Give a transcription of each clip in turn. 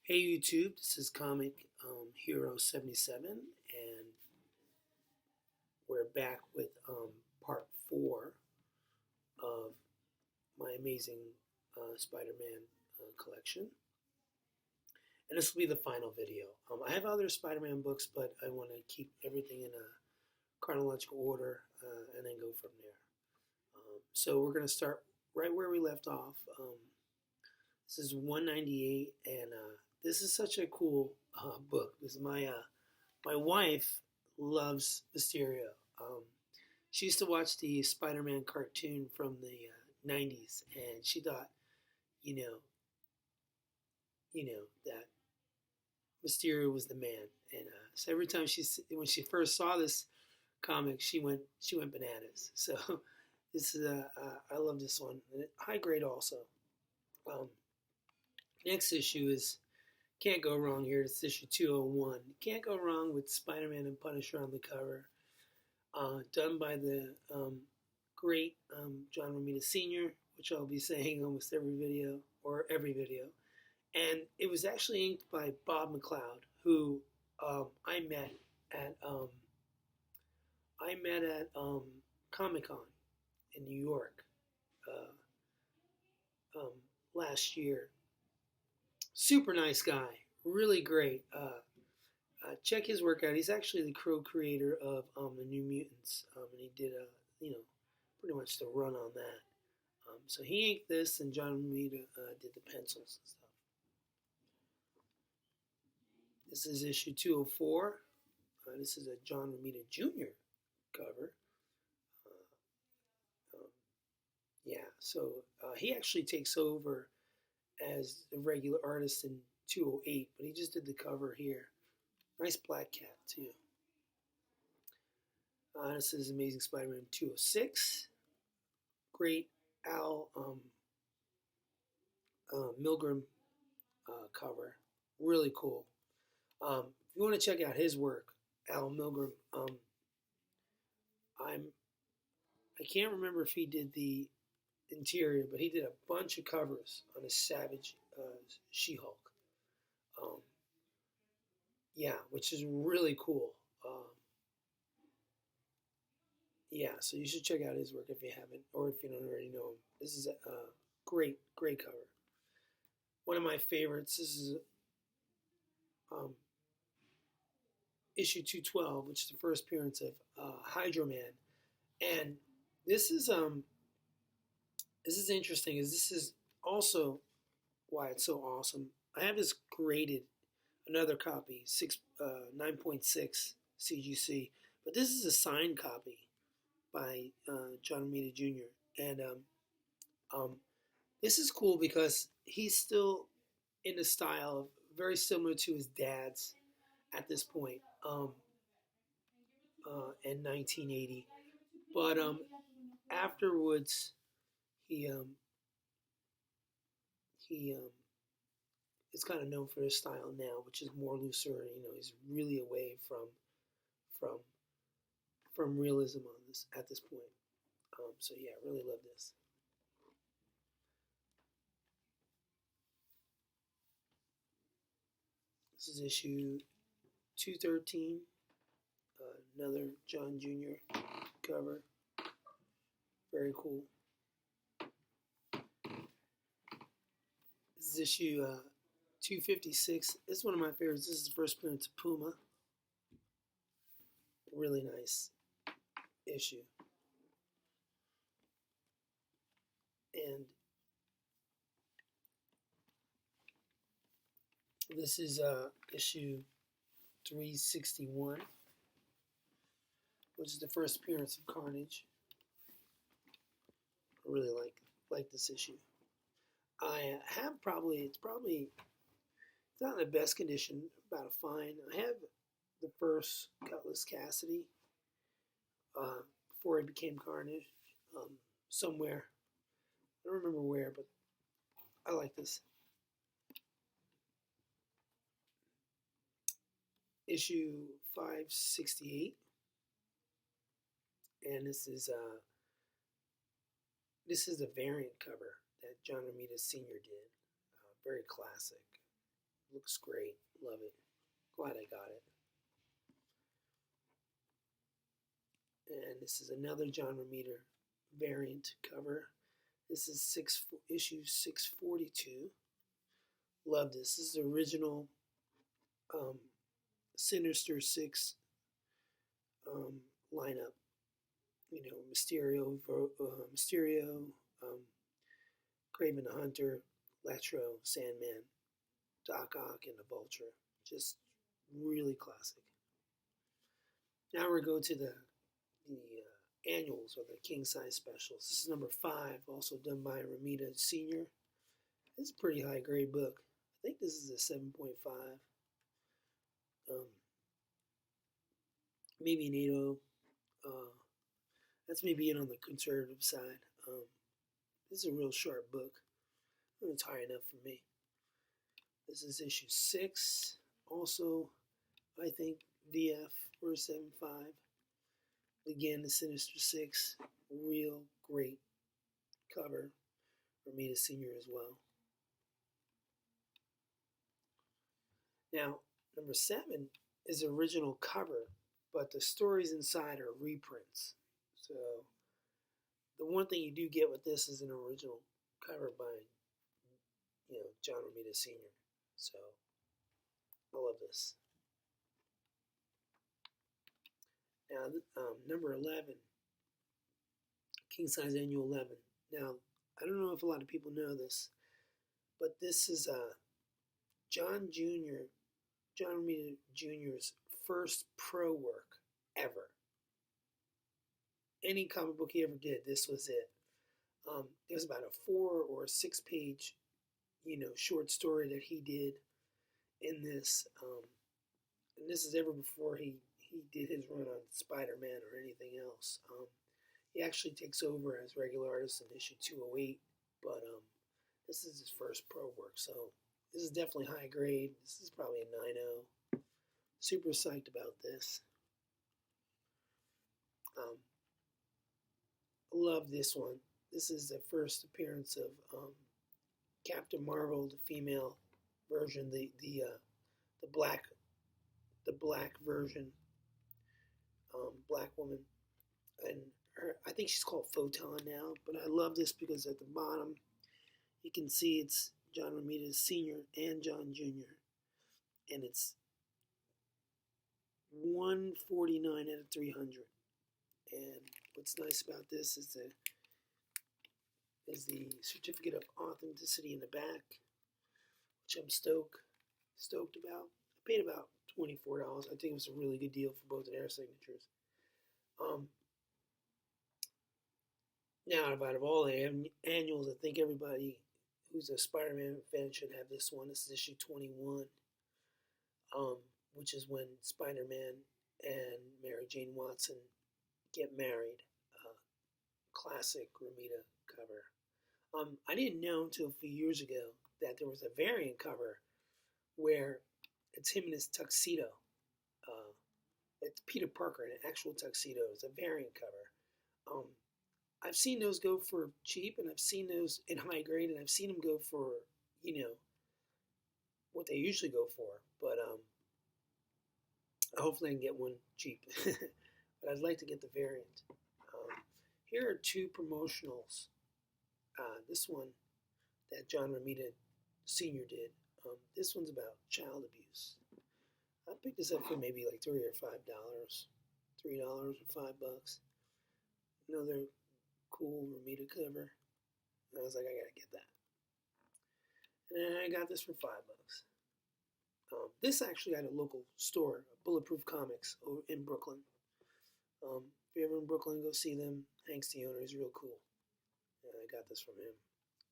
Hey YouTube, this is Comic Hero 77, and we're back with part 4 of my Amazing Spider-Man collection. And this will be the final video. I have other Spider-Man books, but I want to keep everything in a chronological order and then go from there. So we're going to start right where we left off. This is 198, and this is such a cool book. Because my wife loves Mysterio. She used to watch the Spider-Man cartoon from the 90s, and she thought, you know, that Mysterio was the man. And so every time when she first saw this comic, she went bananas. So this is I love this one. High grade also. Um, Next issue is can't go wrong here. It's issue 201. Can't go wrong with Spider-Man and Punisher on the cover. Done by the great John Romita Sr., which I'll be saying almost every video. And it was actually inked by Bob McLeod, who I met at Comic-Con in New York last year. Super nice guy, really great. Check his work out. He's actually the co-creator of the New Mutants, and he did pretty much the run on that. So he inked this, and John Romita did the pencils and stuff. This is issue 204. This is a John Romita Jr. cover. So he actually takes over as a regular artist in 208, but he just did the cover here. Nice black cat, too. This is Amazing Spiderman 206. Great Al Milgrom cover. Really cool. If you want to check out his work, Al Milgrom, I can't remember if he did the interior, but he did a bunch of covers on a Savage She-Hulk. Which is really cool. So you should check out his work if you haven't, or if you don't already know him. This is a great cover. One of my favorites. This is issue 212, which is the first appearance of Hydro Man, and this is interesting. This is also why it's so awesome. I have this graded, another copy, 9.6 CGC, but this is a signed copy by John Romita Jr. And this is cool because he's still in the style very similar to his dad's at this point in 1980. But afterwards, he is kind of known for his style now, which is more looser. He's really away from realism on this at this point. So yeah, I really love this. This is issue 213. Another John Jr. cover. Very cool. This is issue 256. This is one of my favorites. This is the first appearance of Puma. Really nice issue. And this is issue 361, which is the first appearance of Carnage. I really like this issue. I have it's not in the best condition, about a fine. I have the first Cutlass Cassidy before he became Carnage, somewhere. I don't remember where, but I like this. Issue 568, and this is the variant cover that John Romita Sr. did. Very classic. Looks great. Love it. Glad I got it. And this is another John Romita variant cover. This is issue 642. Love this. This is the original Sinister Six lineup. You know, Mysterio, Kraven the Hunter, Electro, Sandman, Doc Ock, and the Vulture. Just really classic. Now we're going to the annuals or the king size specials. This is number 5, also done by Romita Jr. This is a pretty high grade book. I think this is a 7.5. Maybe an 8.0. That's maybe it on the conservative side. This is a real sharp book. It's high enough for me. This is issue 6. Also, I think VF 475. Again, the Sinister Six. Real great cover. Romita Sr. as well. Now, number 7 is the original cover, but the stories inside are reprints. So, the one thing you do get with this is an original cover by, John Romita Sr. So, I love this. Now, number 11, King Size Annual 11. Now, I don't know if a lot of people know this, but this is John Romita Jr.'s first pro work ever. Any comic book he ever did, this was it. There's about a 4 or 6 page, short story that he did in this. And this is ever before he did his run on Spider-Man or anything else. He actually takes over as regular artist in issue 208, but this is his first pro work, so this is definitely high grade. This is probably a 9.0. Super psyched about this. Love this one. This is the first appearance of Captain Marvel, the female version, the black version, black woman, and I think she's called Photon now. But I love this because at the bottom you can see it's John Romita Sr. and John Jr. and it's 149 out of 300. And what's nice about this is the certificate of authenticity in the back, which I'm stoked about. I paid about $24. I think it was a really good deal for both of their signatures. Now, out of all the annuals, I think everybody who's a Spider-Man fan should have this one. This is issue 21, which is when Spider-Man and Mary Jane Watson get married. Classic Romita cover. I didn't know until a few years ago that there was a variant cover where it's him in his tuxedo. It's Peter Parker in an actual tuxedo. It's a variant cover. I've seen those go for cheap, and I've seen those in high grade, and I've seen them go for, what they usually go for. But hopefully I can get one cheap. But I'd like to get the variant. Here are 2 promotionals. This one that John Romita Sr. did. This one's about child abuse. I picked this up for maybe like $3 or $5, $3 or $5. Another cool Romita cover. And I was like, I gotta get that. And then I got this for $5. This actually at a local store, Bulletproof Comics in Brooklyn. If you're ever in Brooklyn, go see them. Hank's the owner. He's real cool. And I got this from him.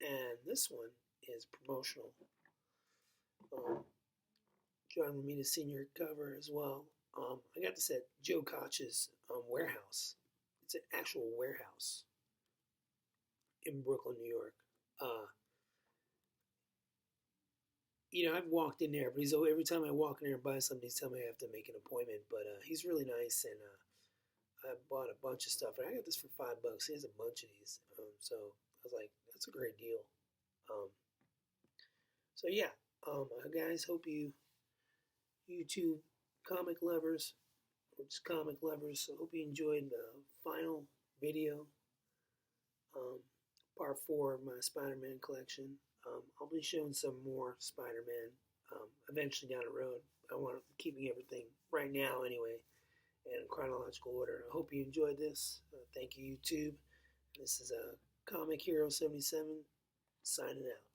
And this one is promotional. John Romita Sr. cover as well. I got this at Joe Koch's warehouse. It's an actual warehouse in Brooklyn, New York. I've walked in there, but every time I walk in there and buy something, he's telling me I have to make an appointment. But he's really nice, and I bought a bunch of stuff, and I got this for $5. He has a bunch of these, so I was like, that's a great deal. So yeah, Guys, hope you YouTube comic lovers, or just comic lovers, I hope you enjoyed the final video, um, part 4 of my Spider-Man collection. I'll be showing some more Spider-Man eventually down the road. I want to keeping everything right now anyway in chronological order. I hope you enjoyed this. Thank you, YouTube. This is Comic Hero 77 signing out.